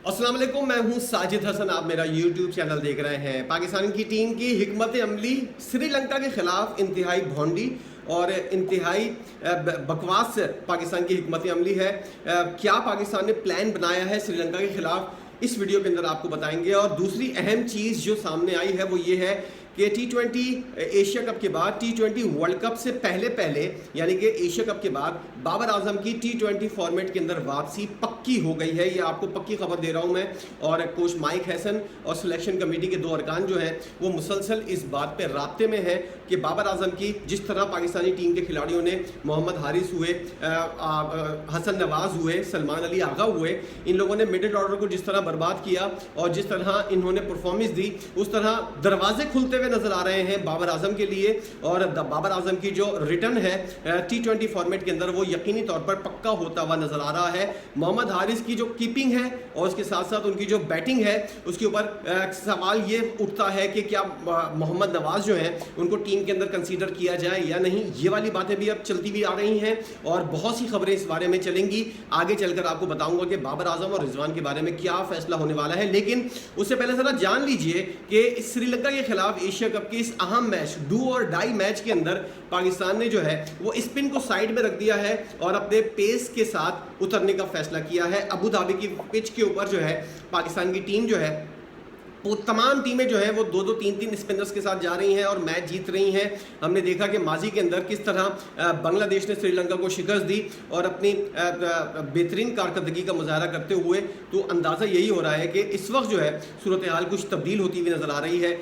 अस्सलाम वालेकुम, मैं हूं साजिद हसन। आप मेरा यूट्यूब चैनल देख रहे हैं। पाकिस्तान की टीम की हिकमत अमली श्रीलंका के ख़िलाफ़ इंतहाई भोंडी और इंतहाई बकवास पाकिस्तान की हिकमत अमली है। क्या पाकिस्तान ने प्लान बनाया है श्रीलंका के ख़िलाफ़, इस वीडियो के अंदर आपको बताएंगे। और दूसरी अहम चीज़ जो सामने आई है वो ये है कि T20 एशिया कप के बाद T20 वर्ल्ड कप से पहले यानी कि एशिया कप के बाद बाबर आजम की T20 फॉर्मेट के अंदर वापसी पक्की हो गई है। ये आपको पक्की खबर दे रहा हूं मैं। और कोच माइक हैसन और सिलेक्शन कमेटी के 2 अरकान जो हैं वो मुसलसल इस बात पे राब्ते में हैं कि बाबर आजम की जिस तरह पाकिस्तानी टीम के खिलाड़ियों ने मोहम्मद हारिस हुए, हसन नवाज हुए, सलमान अली आगा हुए, इन लोगों ने मिडिल ऑर्डर को जिस तरह बर्बाद किया और जिस तरह इन्होंने परफॉर्मेंस दी, उस तरह दरवाजे खुलते नजर आ रहे हैं बाबर आजम के लिए। और बाबर आजम की जो रिटर्न है T20 फॉर्मेट के अंदर वो यकीनी तौर पर पक्का होता हुआ नजर आ रहा है। मोहम्मद हारिस की जो कीपिंग है और उसके साथ साथ उनकी जो बैटिंग है उसके ऊपर सवाल ये उठता है कि क्या मोहम्मद नवाज जो है उनको टीम के अंदर कंसीडर किया जाए या नहीं। ये वाली बातें भी अब चलती हुई आ रही हैं और बहुत सी खबरें इस बारे में चलेंगी। आगे चलकर आपको बताऊंगा कि बाबर आजम और रिजवान के बारे में क्या फैसला होने वाला है। लेकिन उससे पहले जरा जान लीजिए कि श्रीलंका के खिलाफ एशिया कप के इस अहम मैच, डू और डाई मैच के अंदर पाकिस्तान ने जो है वो स्पिन को साइड में रख दिया है और अपने पेस के साथ उतरने का फैसला किया है। अबू धाबी की पिच के ऊपर जो है पाकिस्तान की टीम जो है वो तमाम टीमें जो हैं वो 2-2, 3-3 स्पिनर्स के साथ जा रही हैं और मैच जीत रही हैं। हमने देखा कि माजी के अंदर किस तरह बांग्लादेश ने श्रीलंका को शिकस्त दी और अपनी बेहतरीन कारकर्दगी का मुजाहरा करते हुए, तो अंदाज़ा यही हो रहा है कि इस वक्त जो है सूरत हाल कुछ तब्दील होती हुई नज़र आ रही है।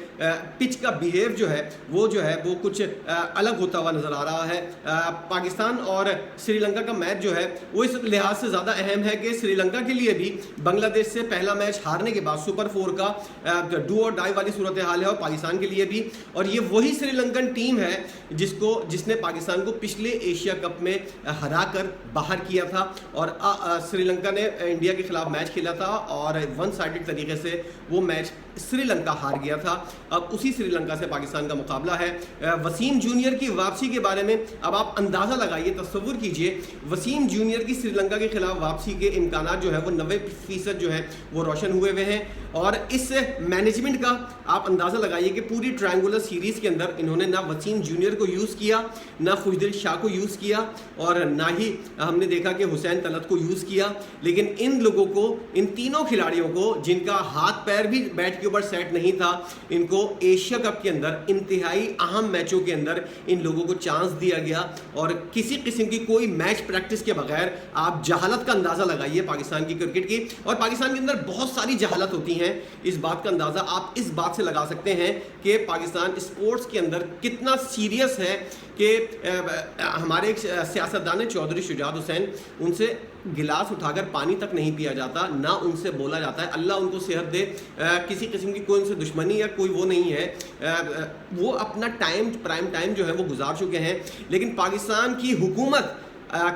पिच का बिहेव जो है वो कुछ अलग होता हुआ नज़र आ रहा है। पाकिस्तान और श्रीलंका का मैच जो है वो इस लिहाज से ज़्यादा अहम है कि श्रीलंका के लिए भी बांग्लादेश से पहला मैच हारने के बाद सुपर 4 का डू और डाई वाली सूरत हाल है और पाकिस्तान के लिए भी। और ये वही श्रीलंकन टीम है जिसने पाकिस्तान को पिछले एशिया कप में हराकर बाहर किया था और श्रीलंका ने इंडिया के खिलाफ मैच खेला था और वन साइडेड तरीके से वो मैच श्रीलंका हार गया था। अब उसी श्रीलंका से पाकिस्तान का मुकाबला है। वसीम जूनियर की वापसी के बारे में अब आप अंदाज़ा लगाइए, तस्वुर कीजिए, वसीम जूनियर की श्रीलंका के खिलाफ वापसी के इम्कानात जो है वो 90% जो है वो रोशन हुए हुए हैं। और इस मैनेजमेंट का आप अंदाज़ा लगाइए कि पूरी ट्रायंगुलर सीरीज़ के अंदर इन्होंने ना वसीम जूनियर को यूज़ किया, ना खुशदिल शाह को यूज़ किया और ना ही हमने देखा कि हुसैन तलत को यूज़ किया। लेकिन इन लोगों को, इन तीनों खिलाड़ियों को जिनका हाथ पैर भी बैट के ऊपर सेट नहीं था, इनको एशिया कप के अंदर इंतहाई अहम मैचों के अंदर इन लोगों को चांस दिया गया। और किसी किस्म की कोई मैच प्रैक्टिस के बगैर आप जहालत का अंदाज़ा लगाइए पाकिस्तान की क्रिकेट की। और पाकिस्तान के अंदर बहुत सारी जहालत होती हैं, इस बात का अंदाज़ा आप इस बात से लगा सकते हैं कि पाकिस्तान स्पोर्ट्स के अंदर कितना सीरियस है कि हमारे एक सियासतदान है चौधरी शुजात हुसैन, उनसे गिलास उठाकर पानी तक नहीं पिया जाता, ना उनसे बोला जाता है अल्लाह उनको सेहत दे। किसी किस्म की कोई उनसे दुश्मनी या कोई वो नहीं है। वो अपना प्राइम टाइम जो है वो गुजार चुके हैं। लेकिन पाकिस्तान की हुकूमत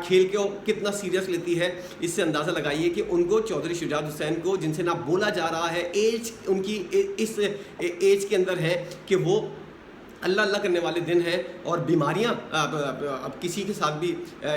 खेल को कितना सीरियस लेती है, इससे अंदाज़ा लगाइए कि उनको चौधरी शुजात हुसैन को, जिनसे ना बोला जा रहा है, एज उनकी इस एज के अंदर है कि वो अल्लाह अल्लाह करने वाले दिन हैं और बीमारियां अब किसी के साथ भी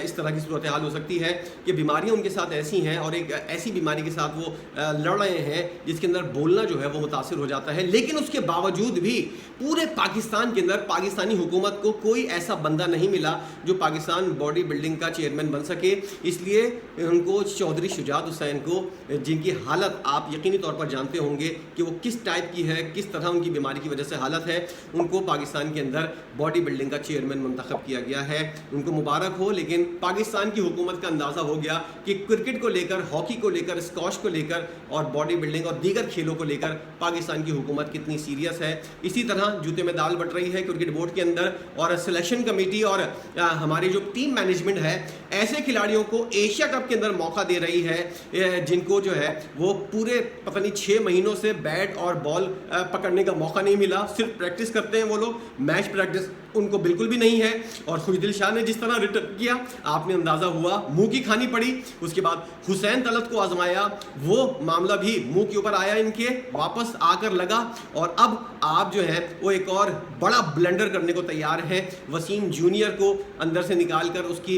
इस तरह की सूरत हाल हो सकती है कि बीमारियां उनके साथ ऐसी हैं और एक ऐसी बीमारी के साथ वो लड़ रहे हैं जिसके अंदर बोलना जो है वो मुतासिर हो जाता है। लेकिन उसके बावजूद भी पूरे पाकिस्तान के अंदर पाकिस्तानी हुकूमत को कोई ऐसा बंदा नहीं मिला जो पाकिस्तान बॉडी बिल्डिंग का चेयरमैन बन सके। इसलिए उनको चौधरी शुजात हुसैन को, जिनकी हालत आप यकीनी तौर पर जानते होंगे कि वो किस टाइप की है, किस तरह उनकी बीमारी की वजह से हालत है, उनको पाकिस्तान के अंदर बॉडी बिल्डिंग का चेयरमैन मुंतखब किया गया है। उनको मुबारक हो। लेकिन पाकिस्तान की हुकूमत का अंदाज़ा हो गया कि क्रिकेट को लेकर, हॉकी को लेकर, स्क्वॉश को लेकर और बॉडी बिल्डिंग और दीगर खेलों को लेकर पाकिस्तान की हुकूमत कितनी सीरियस है। इसी तरह जूते में दाल बट रही है क्रिकेट बोर्ड के अंदर और सिलेक्शन कमेटी और हमारी जो टीम मैनेजमेंट है ऐसे खिलाड़ियों को एशिया कप के अंदर मौका दे रही है जिनको जो है वो पूरे पता नहीं 6 महीनों से बैट और बॉल पकड़ने का मौका नहीं मिला। सिर्फ प्रैक्टिस करते हैं वो लोग, मैच प्रैक्टिस उनको बिल्कुल भी नहीं है। और खुशदिल शाह ने जिस तरह रिटर्न किया, आपने अंदाज़ा हुआ, मुंह की खानी पड़ी। उसके बाद हुसैन तलत को आजमाया, वो मामला भी मुंह के ऊपर आया इनके, वापस आकर लगा। और अब आप जो है वो एक और बड़ा ब्लेंडर करने को तैयार हैं। वसीम जूनियर को अंदर से निकाल कर उसकी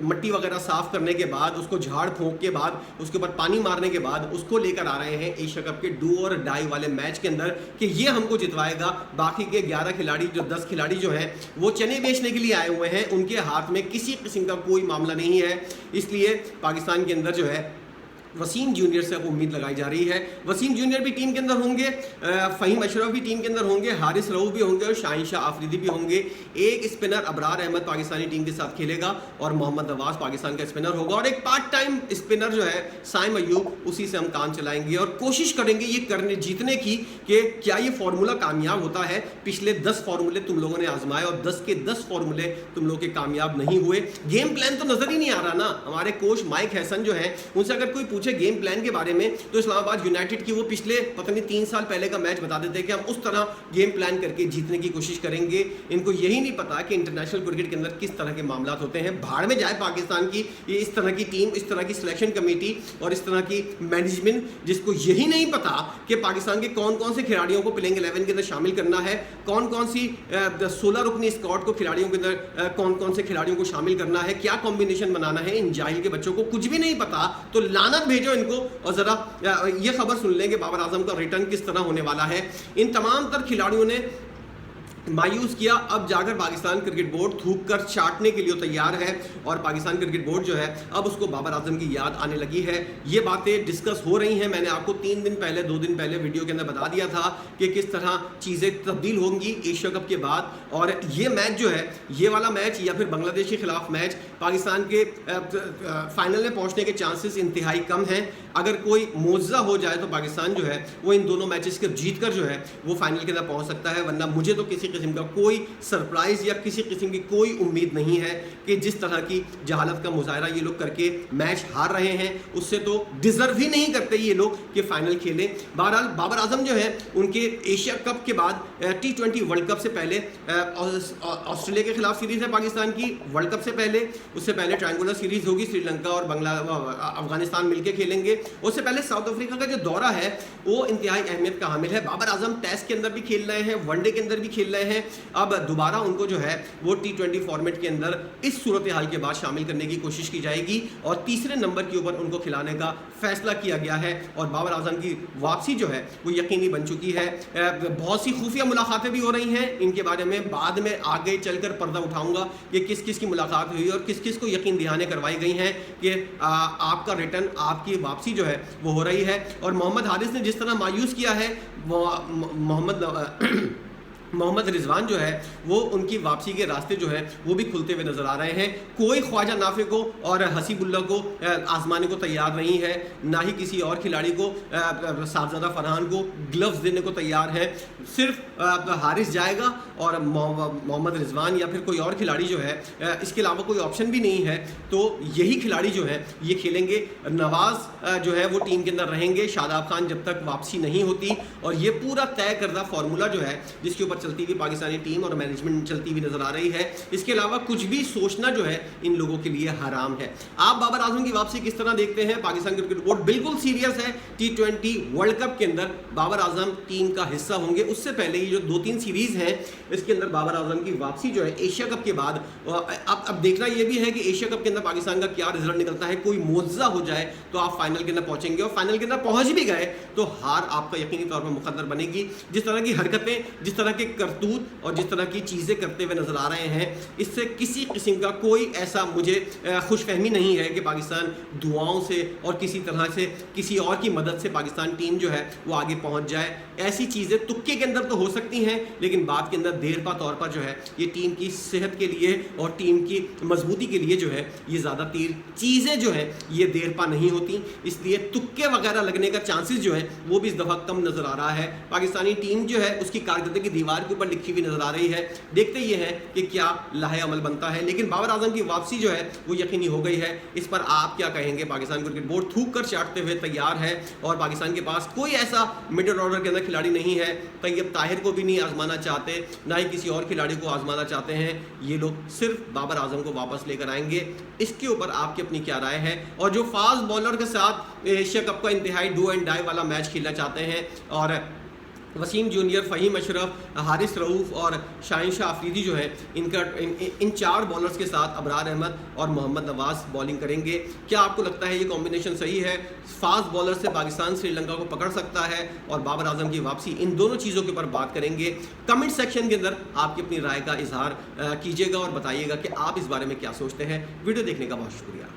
मट्टी वगैरह साफ करने के बाद, उसको झाड़ फूंक के बाद, उसके ऊपर पानी मारने के बाद उसको लेकर आ रहे हैं एशिया कप के डू और डाई वाले मैच के अंदर कि ये हमको जितवाएगा। बाकी के 11 खिलाड़ी, जो 10 खिलाड़ी जो हैं वो चने बेचने के लिए आए हुए हैं, उनके हाथ में किसी किस्म का कोई मामला नहीं है। इसलिए पाकिस्तान के अंदर जो है वसीम जूनियर से उम्मीद लगाई जा रही है। वसीम जूनियर भी टीम के अंदर होंगे, फ़हीम अशरफ भी टीम के अंदर होंगे, हारिस रऊफ भी होंगे और शाहीन शाह आफरीदी भी होंगे। एक स्पिनर अबरार अहमद पाकिस्तानी टीम के साथ खेलेगा और मोहम्मद नवाज पाकिस्तान का स्पिनर होगा, और एक पार्ट टाइम स्पिनर जो है साइम अयूब, उसी से हम काम चलाएंगे और कोशिश करेंगे ये जीतने की कि क्या ये फार्मूला कामयाब होता है। पिछले 10 फार्मूले तुम लोगों ने आजमाए और 10 के 10 फार्मूले तुम लोग के कामयाब नहीं हुए। गेम प्लान तो नज़र ही नहीं आ रहा ना। हमारे कोच माइक हैसन जो है, उनसे अगर कोई पूछे गेम प्लान के बारे में तो इस्लामाबाद यूनाइटेड की वो पिछले पता नहीं 3 साल पहले का मैच बता देते हैं कि हम उस तरह गेम प्लान करके जीतने की कोशिश करेंगे। इनको यही नहीं पता कि इंटरनेशनल क्रिकेट के अंदर किस तरह के मामला होते हैं। भाड़ में जाए पाकिस्तान की ये इस तरह की टीम, इस तरह की सिलेक्शन कमेटी और इस तरह की मैनेजमेंट, जिसको यही नहीं पता कि पाकिस्तान के कौन कौन से खिलाड़ियों को प्लेइंग 11 के अंदर शामिल करना है, कौन कौन सी 16 रुकनी स्क्वाड को खिलाड़ियों के अंदर कौन कौन से खिलाड़ियों को शामिल करना है, क्या कॉम्बिनेशन बनाना है। इन जाहिल के बच्चों को कुछ भी नहीं पता, तो लानत भेजो इनको। और ज़रा ये खबर सुन लें कि बाबर आजम का रिटर्न किस तरह होने वाला है। इन तमाम तर खिलाड़ियों ने मायूस किया, अब जाकर पाकिस्तान क्रिकेट बोर्ड थूक कर चाटने के लिए तैयार है और पाकिस्तान क्रिकेट बोर्ड जो है अब उसको बाबर आजम की याद आने लगी है। ये बातें डिस्कस हो रही हैं। मैंने आपको 3 दिन पहले 2 दिन पहले वीडियो के अंदर बता दिया था कि किस तरह चीज़ें तब्दील होंगी एशिया कप के बाद। और ये मैच जो है, ये वाला मैच या फिर बांग्लादेश के खिलाफ मैच, पाकिस्तान के फाइनल में पहुँचने के चांसेस इंतहाई कम हैं। अगर कोई मुआवजा हो जाए तो पाकिस्तान जो है वो इन दोनों मैचेस को जीत कर जो है वो फाइनल के अंदर पहुँच सकता है, वरना मुझे तो किसी किस्म का कोई सरप्राइज या किसी किस्म की कोई उम्मीद नहीं है कि जिस तरह की जहालत का मुजाहरा ये लोग करके मैच हार रहे हैं, उससे तो डिजर्व ही नहीं करते ये लोग कि फाइनल खेलें। बहरहाल बाबर आजम जो है उनके एशिया कप के बाद T20 वर्ल्ड कप से पहले ऑस्ट्रेलिया के खिलाफ सीरीज है पाकिस्तान की, वर्ल्ड कप से पहले, उससे पहले ट्रायंगुलर सीरीज होगी, श्रीलंका और अफगानिस्तान मिलकर खेलेंगे। उससे पहले साउथ अफ्रीका का जो दौरा है वो इंतहाई अहमियत का हामिल है। बाबर आजम टेस्ट के अंदर भी खेल रहे हैं, वनडे के अंदर भी खेल रहे हैं। अब दोबारा उनको जो है वो T20 फॉर्मेट के अंदर इस सूरत हाल के बाद शामिल करने की कोशिश की जाएगी और तीसरे नंबर के ऊपर उनको खिलाने का फैसला किया गया है। और बाबर आजम की वापसी जो है वो यकीनी बन चुकी है। बहुत सी खुफिया मुलाकातें भी हो रही हैं, इनके बारे में बाद में आगे चलकर पर्दा उठाऊंगा कि किस किस की मुलाकात हुई और किस किस को यकीन दहाने करवाई गई हैं कि आपका रिटर्न, आपकी वापसी जो है वो हो रही है। और मोहम्मद हारिस ने जिस तरह मायूस किया है, मोहम्मद रिजवान जो है वो उनकी वापसी के रास्ते जो है वो भी खुलते हुए नजर आ रहे हैं। कोई ख्वाजा नाफे को और हसीबुल्ला को आजमाने को तैयार नहीं है, ना ही किसी और खिलाड़ी को, साहबजादा फरहान को ग्लव्स देने को तैयार है। सिर्फ हारिस जाएगा और मोहम्मद रिजवान या फिर कोई और खिलाड़ी जो है, इसके अलावा कोई ऑप्शन भी नहीं है, तो यही खिलाड़ी जो है ये खेलेंगे। नवाज जो है वो टीम के अंदर रहेंगे शादाब खान जब तक वापसी नहीं होती। और ये पूरा तय करदा फार्मूला जो है जिसके ऊपर चलती हुई पाकिस्तानी टीम और मैनेजमेंट चलती हुई नजर आ रही है। इसके अलावा कुछ भी सोचना जो है इन लोगों के लिए हराम है। आप बाबर आजम की वापसी किस तरह देखते हैं? पाकिस्तान क्रिकेट बोर्ड बिल्कुल सीरियस है। T20 वर्ल्ड कप के अंदर बाबर आजम टीम का हिस्सा होंगे। उससे पहले ये जो 2-3 सीरीज हैं इसके अंदर बाबर आजम की वापसी जो है एशिया कप के बाद, अब देखना यह भी है कि एशिया कप के अंदर पाकिस्तान का क्या रिजल्ट निकलता है। कोई मुआवजा हो जाए तो आप फाइनल के अंदर पहुंचेंगे और फाइनल के अंदर पहुंच भी गए तो हार आपका यकीनी तौर पर मुकद्दर बनेगी। जिस तरह की हरकतें, जिस तरह के करतूत और जिस तरह की चीज़ें करते हुए नजर आ रहे हैं, इससे किसी किस्म का कोई ऐसा मुझे खुशफहमी नहीं है कि पाकिस्तान दुआओं से और किसी तरह से किसी और की मदद से पाकिस्तान टीम जो है वो आगे पहुंच जाए। ऐसी चीज़ें तुक्के के अंदर तो हो सकती हैं, लेकिन बात के अंदर देरपा तौर पर जो है ये टीम की सेहत के लिए और टीम की मजबूती के लिए जो है ये ज़्यादा चीज़ें जो है ये देरपा नहीं होती। इसलिए तुक्के वगैरह लगने का चांसेस जो है वो भी इस दफ़ा कम नज़र आ रहा है। पाकिस्तानी टीम जो है उसकी कारकर्दगी दीवार دیوار के ऊपर लिखी हुई नजर आ रही है। देखते ये हैं कि क्या लाहे अमल बनता है, लेकिन बाबर आजम की वापसी जो है वो यकीनी हो गई है। इस पर आप क्या कहेंगे? पाकिस्तान क्रिकेट बोर्ड थूक कर चाटते हुए तैयार है और पाकिस्तान के पास कोई ऐसा मिडिल ऑर्डर के अंदर खिलाड़ी नहीं है। तैयब ताहिर को भी नहीं आजमाना चाहते, ना ही किसी और खिलाड़ी को आजमाना चाहते हैं। ये लोग सिर्फ बाबर आजम को वापस लेकर आएंगे। इसके ऊपर आपकी अपनी क्या राय है? और जो फास्ट बॉलर के साथ एशिया कप का इंतहाई डू एंड डाई वाला मैच खेलना चाहते हैं और वसीम जूनियर, फ़हीम अशरफ, हारिस रऊफ़ और शाहीन शाह अफरीदी जो है इन 4 बॉलर्स के साथ अबरार अहमद और मोहम्मद नवाज़ बॉलिंग करेंगे। क्या आपको लगता है ये कॉम्बिनेशन सही है? फास्ट बॉलर से पाकिस्तान श्रीलंका को पकड़ सकता है और बाबर आजम की वापसी, इन दोनों चीज़ों के ऊपर बात करेंगे। कमेंट सेक्शन के अंदर आपकी अपनी राय का इजहार कीजिएगा और बताइएगा कि आप इस बारे में क्या सोचते हैं। वीडियो देखने का बहुत शुक्रिया।